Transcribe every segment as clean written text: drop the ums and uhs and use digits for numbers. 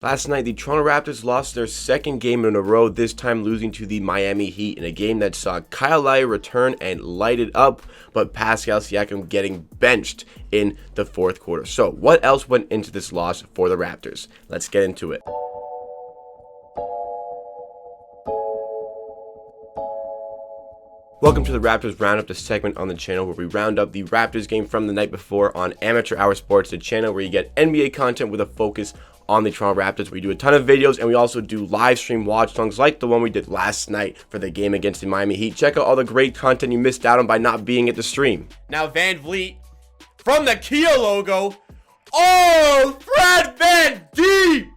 Last night, the Toronto Raptors lost their second game in a row, this time losing to the Miami Heat in a game that saw Kyle Lowry return and light it up, but Pascal Siakam getting benched in the fourth quarter. So, what else went into this loss for the Raptors? Let's get into it. Welcome to the Raptors Roundup, the segment on the channel where we round up the Raptors game from the night before on Amateur Hour Sports, the channel where you get NBA content with a focus on the Toronto Raptors. We do a ton of videos and we also do live stream watch songs like the one we did last night for the game against the Miami Heat. Check out all the great content you missed out on by not being at the stream. Now Van Vliet from the Kia logo. Oh, Fred Van Deep!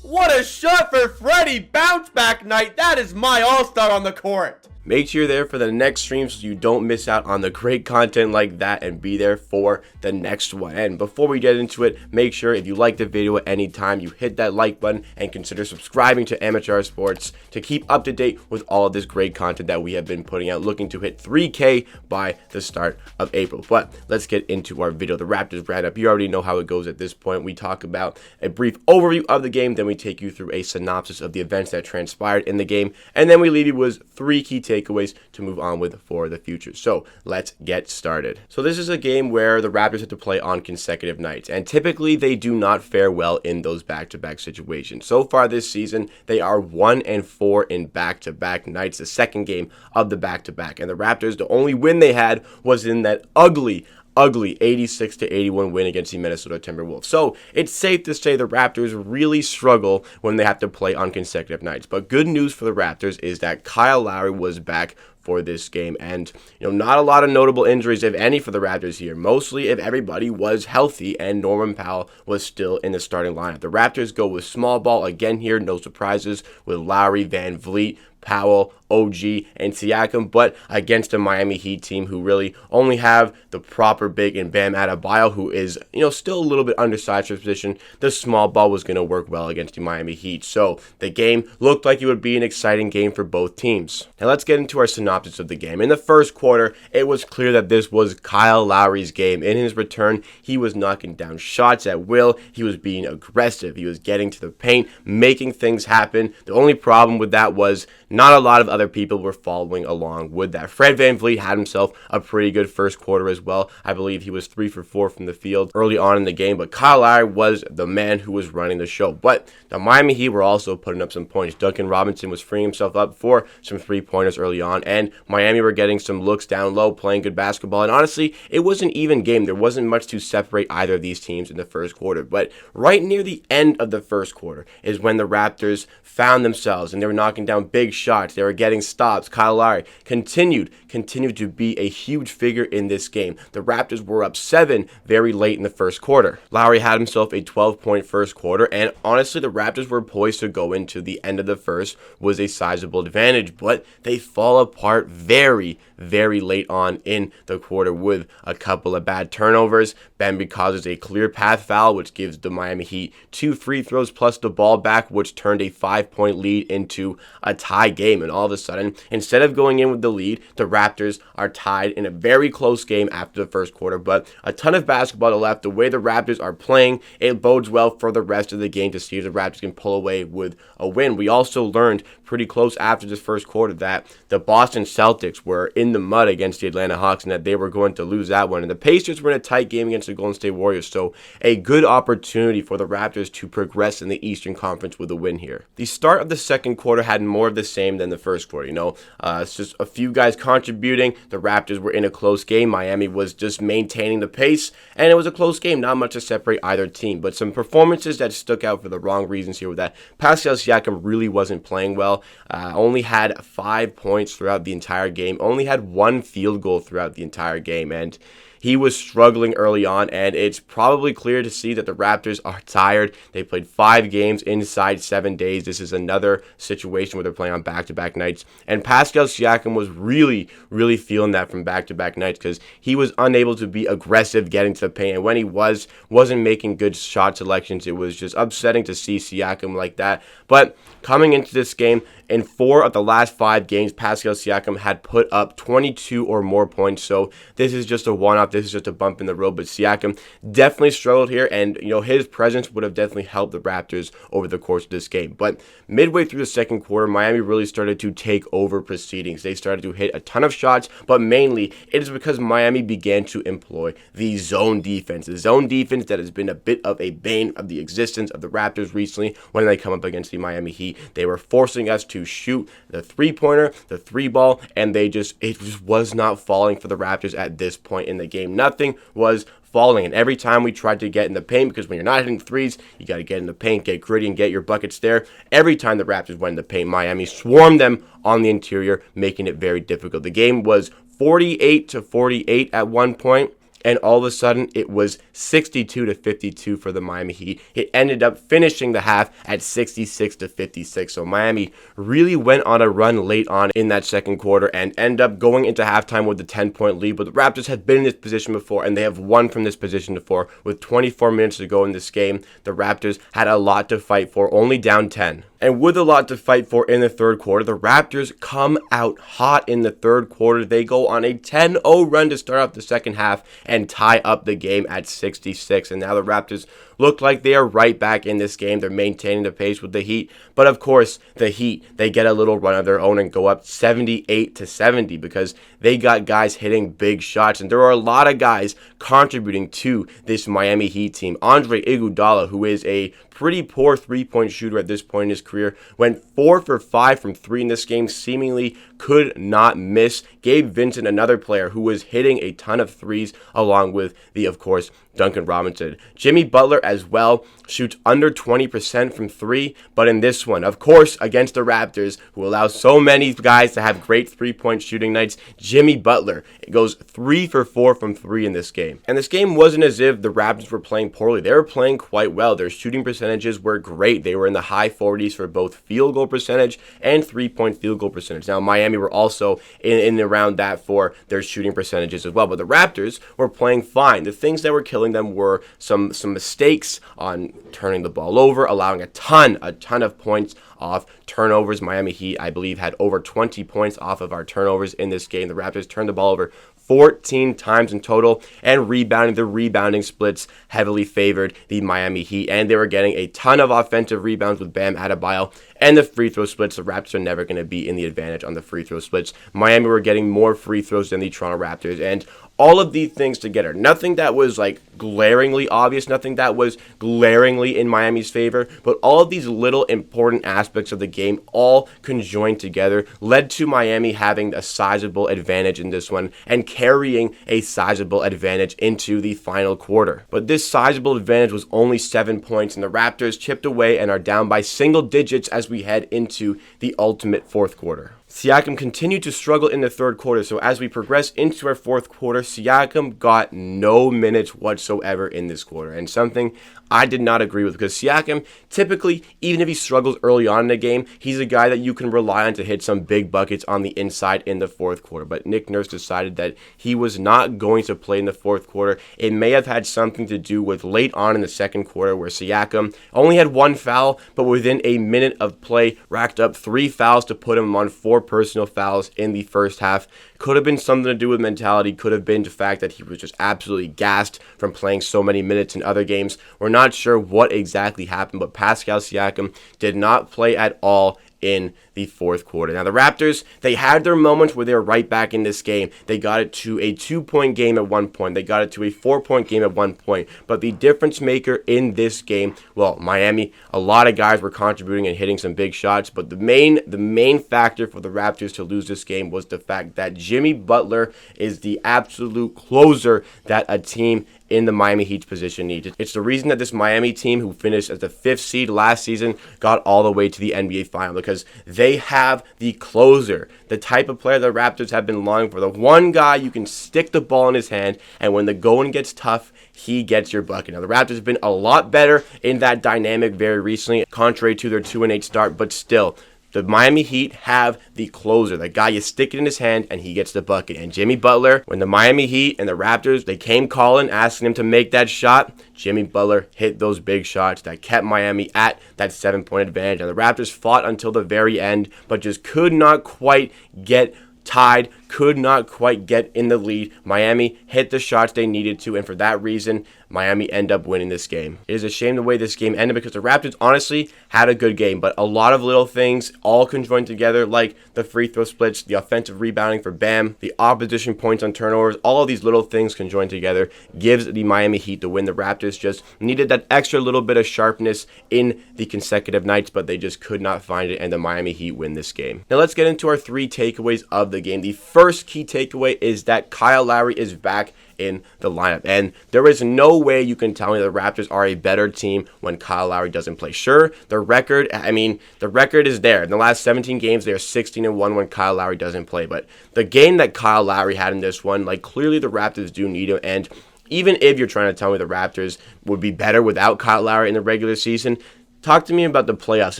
What a shot for Freddie. Bounce back night. That is my all-star on the court. Make sure you're there for the next stream so you don't miss out on the great content like that, and be there for the next one. And before we get into it, make sure if you like the video at any time, you hit that like button and consider subscribing to Amateur Sports to keep up to date with all of this great content that we have been putting out, looking to hit 3K by the start of April. But let's get into our video, the Raptors Roundup. You already know how it goes at this point. We talk about a brief overview of the game, then we take you through a synopsis of the events that transpired in the game, and then we leave you with 3 key takeaways to move on with for the future. So let's get started. So this is a game where the Raptors have to play on consecutive nights, and typically they do not fare well in those back-to-back situations. So far this season, they are 1-4 in back-to-back nights, the second game of the back-to-back, and the Raptors, the only win they had was in that ugly 86-81 win against the Minnesota Timberwolves. So it's safe to say the Raptors really struggle when they have to play on consecutive nights. But good news for the Raptors is that Kyle Lowry was back for this game, and not a lot of notable injuries, if any, for the Raptors here. Mostly if everybody was healthy and Norman Powell was still in the starting lineup. The Raptors go with small ball again here, no surprises, with Lowry, Van Vliet, Powell, OG, and Siakam, but against a Miami Heat team who really only have the proper big in Bam Adebayo, who is, still a little bit undersized for his position, the small ball was going to work well against the Miami Heat. So the game looked like it would be an exciting game for both teams. Now let's get into our synopsis of the game. In the first quarter, it was clear that this was Kyle Lowry's game. In his return, he was knocking down shots at will. He was being aggressive. He was getting to the paint, making things happen. The only problem with that was not a lot of other people were following along with that. Fred Van Vliet had himself a pretty good first quarter as well. I believe he was 3 for 4 from the field early on in the game, but Kyle Lowry was the man who was running the show. But the Miami Heat were also putting up some points. Duncan Robinson was freeing himself up for some three-pointers early on, and Miami were getting some looks down low, playing good basketball. And honestly, it was an even game. There wasn't much to separate either of these teams in the first quarter. But right near the end of the first quarter is when the Raptors found themselves, and they were knocking down big shots. They were getting stops. Kyle Lowry continued to be a huge figure in this game. The Raptors were up 7 very late in the first quarter. Lowry had himself a 12-point first quarter, and honestly, the Raptors were poised to go into the end of the first with a sizable advantage, but they fall apart very late on in the quarter with a couple of bad turnovers. Bambi causes a clear path foul, which gives the Miami Heat 2 free throws plus the ball back, which turned a 5-point lead into a tie game. And all of a sudden, instead of going in with the lead, the Raptors are tied in a very close game after the first quarter. But a ton of basketball left. The way the Raptors are playing, it bodes well for the rest of the game to see if the Raptors can pull away with a win. We also learned pretty close after this first quarter that the Boston Celtics were in the mud against the Atlanta Hawks and that they were going to lose that one. And the Pacers were in a tight game against the Golden State Warriors. So a good opportunity for the Raptors to progress in the Eastern Conference with a win here. The start of the second quarter had more of the same than the first quarter. It's just a few guys contributing. The Raptors were in a close game. Miami was just maintaining the pace, and it was a close game. Not much to separate either team, but some performances that stuck out for the wrong reasons here with that. Pascal Siakam really wasn't playing well. Only had 5 points throughout the entire game. Only had 1 field goal throughout the entire game, and he was struggling early on, and it's probably clear to see that the Raptors are tired. They played 5 games inside 7 days. This is another situation where they're playing on back-to-back nights, and Pascal Siakam was really feeling that from back-to-back nights because he was unable to be aggressive getting to the paint, and when he wasn't making good shot selections. It was just upsetting to see Siakam like that. But coming into this game, in 4 of the last 5 games, Pascal Siakam had put up 22 or more points, so this is just a one-off this is just a bump in the road, but Siakam definitely struggled here, and his presence would have definitely helped the Raptors over the course of this game. But midway through the second quarter, Miami really started to take over proceedings. They started to hit a ton of shots, but mainly it is because Miami began to employ the zone defense. The zone defense that has been a bit of a bane of the existence of the Raptors recently when they come up against the Miami Heat. They were forcing us to shoot the three-pointer, the three ball, and it just was not falling for the Raptors at this point in the game. Nothing was falling, and every time we tried to get in the paint, because when you're not hitting threes, you got to get in the paint, get gritty, and get your buckets there. Every time the Raptors went in the paint, Miami swarmed them on the interior, making it very difficult. The game was 48-48 at one point, and all of a sudden it was 62-52 for the Miami Heat. It ended up finishing the half at 66-56. So Miami really went on a run late on in that second quarter and ended up going into halftime with a 10-point lead. But the Raptors had been in this position before, and they have won from this position before. With 24 minutes to go in this game, the Raptors had a lot to fight for, only down 10. And with a lot to fight for in the third quarter, the Raptors come out hot in the third quarter. They go on a 10-0 run to start off the second half and tie up the game at 66. And now the Raptors look like they are right back in this game. They're maintaining the pace with the Heat. But of course, the Heat, they get a little run of their own and go up 78-70 because they got guys hitting big shots. And there are a lot of guys contributing to this Miami Heat team. Andre Iguodala, who is a pretty poor three-point shooter at this point in his career, went 4 for 5 from 3 in this game, seemingly could not miss. Gabe Vincent, another player who was hitting a ton of threes, along with of course, Duncan Robinson. Jimmy Butler as well shoots under 20% from 3, but in this one, of course, against the Raptors, who allow so many guys to have great three-point shooting nights, Jimmy Butler goes 3 for 4 from 3 in this game. And this game wasn't as if the Raptors were playing poorly. They were playing quite well. Their shooting percentages were great. They were in the high 40s for both field goal percentage and three-point field goal percentage. Now, Miami were also in and around that for their shooting percentages as well, but the Raptors were playing fine. The things that were killing them were some mistakes on turning the ball over, allowing a ton of points off turnovers. Miami Heat, I believe, had over 20 points off of our turnovers in this game. The Raptors turned the ball over 14 times in total, and the rebounding splits heavily favored the Miami Heat, and they were getting a ton of offensive rebounds with Bam Adebayo, and the free throw splits. The Raptors are never going to be in the advantage on the free throw splits. Miami were getting more free throws than the Toronto Raptors, and all of these things together, nothing that was glaringly obvious, nothing that was glaringly in Miami's favor, but all of these little important aspects of the game all conjoined together led to Miami having a sizable advantage in this one and carrying a sizable advantage into the final quarter. But this sizable advantage was only 7 points, and the Raptors chipped away and are down by single digits as we head into the ultimate fourth quarter. Siakam continued to struggle in the third quarter, so as we progress into our fourth quarter, Siakam got no minutes whatsoever in this quarter, and something I did not agree with, because Siakam, typically, even if he struggles early on in the game, he's a guy that you can rely on to hit some big buckets on the inside in the fourth quarter. But Nick Nurse decided that he was not going to play in the fourth quarter. It may have had something to do with late on in the second quarter where Siakam only had 1 foul, but within a minute of play, racked up 3 fouls to put him on 4 personal fouls in the first half. Could have been something to do with mentality, could have been the fact that he was just absolutely gassed from playing so many minutes in other games. We're not sure what exactly happened, but Pascal Siakam did not play at all in the fourth quarter. Now, the Raptors, they had their moments where they were right back in this game. They got it to a 2-point game at one point. They got it to a 4-point game at one point. But the difference maker in this game, well, Miami, a lot of guys were contributing and hitting some big shots, but the main factor for the Raptors to lose this game was the fact that Jimmy Butler is the absolute closer that a team in the Miami Heat's position needs. It's the reason that this Miami team, who finished as the 5th seed last season, got all the way to the NBA final, because they have the closer, the type of player the Raptors have been longing for. The one guy you can stick the ball in his hand, and when the going gets tough, he gets your bucket. Now, the Raptors have been a lot better in that dynamic very recently, contrary to their 2-8 start, but still, the Miami Heat have the closer, the guy you stick it in his hand and he gets the bucket. And Jimmy Butler, when the Miami Heat and the Raptors, they came calling, asking him to make that shot, Jimmy Butler hit those big shots that kept Miami at that 7-point advantage. And the Raptors fought until the very end, but just could not quite get tied, could not quite get in the lead. Miami hit the shots they needed to, and for that reason, Miami end up winning this game. It is a shame the way this game ended because the Raptors honestly had a good game, but a lot of little things all conjoined together, like the free throw splits, the offensive rebounding for Bam, the opposition points on turnovers, all of these little things conjoined together gives the Miami Heat the win. The Raptors just needed that extra little bit of sharpness in the consecutive nights, but they just could not find it, and the Miami Heat win this game. Now let's get into our 3 takeaways of the game. The first key takeaway is that Kyle Lowry is back in the lineup, and there is no way you can tell me the Raptors are a better team when Kyle Lowry doesn't play. Sure, the record is there. In the last 17 games, they are 16-1 when Kyle Lowry doesn't play, but the game that Kyle Lowry had in this one, like, clearly the Raptors do need him, and even if you're trying to tell me the Raptors would be better without Kyle Lowry in the regular season, talk to me about the playoffs.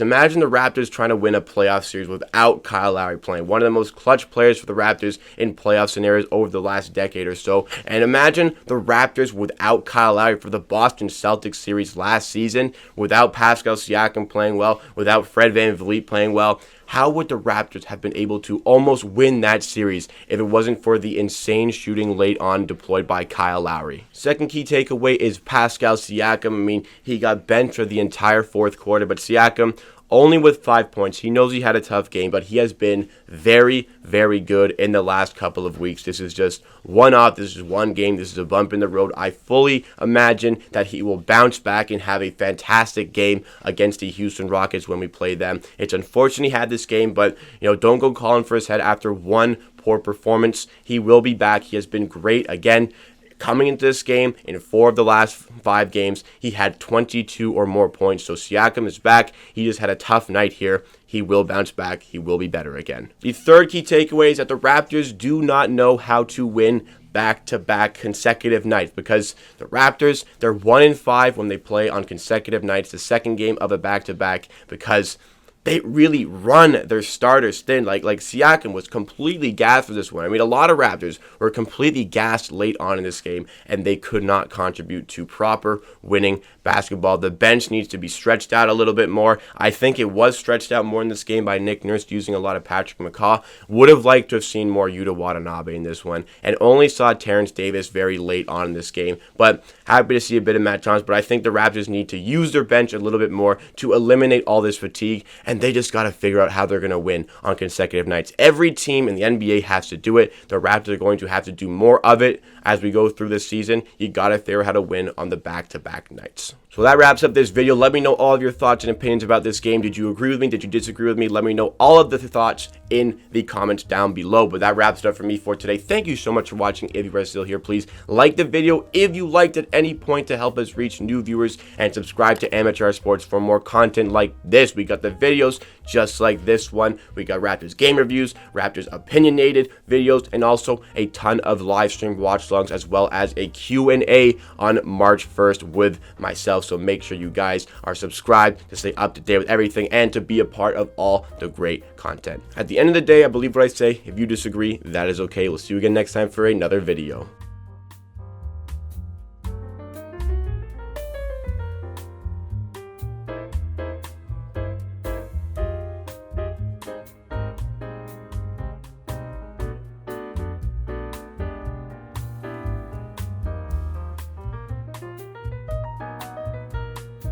Imagine the Raptors trying to win a playoff series without Kyle Lowry playing. One of the most clutch players for the Raptors in playoff scenarios over the last decade or so. And imagine the Raptors without Kyle Lowry for the Boston Celtics series last season, without Pascal Siakam playing well, without Fred VanVleet playing well. How would the Raptors have been able to almost win that series if it wasn't for the insane shooting late on deployed by Kyle Lowry? Second key takeaway is Pascal Siakam. I mean, he got benched for the entire fourth quarter, but Siakam only with 5 points. He knows he had a tough game, but he has been very, very good in the last couple of weeks. This is just one-off. This is one game. This is a bump in the road. I fully imagine that he will bounce back and have a fantastic game against the Houston Rockets when we play them. It's unfortunate he had this game, but don't go calling for his head after one poor performance. He will be back. He has been great again. Coming into this game, in 4 of the last 5 games, he had 22 or more points. So Siakam is back. He just had a tough night here. He will bounce back. He will be better again. The third key takeaway is that the Raptors do not know how to win back-to-back consecutive nights, because the Raptors, they're 1-5 when they play on consecutive nights, the second game of a back-to-back, because they really run their starters thin. Like Siakam was completely gassed for this one. I mean, a lot of Raptors were completely gassed late on in this game, and they could not contribute to proper winning basketball. The bench needs to be stretched out a little bit more. I think it was stretched out more in this game by Nick Nurse using a lot of Patrick McCaw. Would have liked to have seen more Yuta Watanabe in this one, and only saw Terrence Davis very late on in this game. But happy to see a bit of Matt Johns, but I think the Raptors need to use their bench a little bit more to eliminate all this fatigue, and they just got to figure out how they're going to win on consecutive nights. Every team in the NBA has to do it. The Raptors are going to have to do more of it as we go through this season. You got to figure out how to win on the back-to-back nights. So that wraps up this video. Let me know all of your thoughts and opinions about this game. Did you agree with me? Did you disagree with me? Let me know all of the thoughts in the comments down below. But that wraps it up for me for today. Thank you so much for watching. If you are still here, please like the video if you liked at any point to help us reach new viewers, and subscribe to Amateur Sports for more content like this. We got the videos just like this one. We got Raptors game reviews, Raptors opinionated videos, and also a ton of live stream watch logs, as well as a Q&A on March 1st with myself. So make sure you guys are subscribed to stay up to date with everything and to be a part of all the great content. At the end of the day, I believe what I say. If you disagree, that is okay. We'll see you again next time for another video.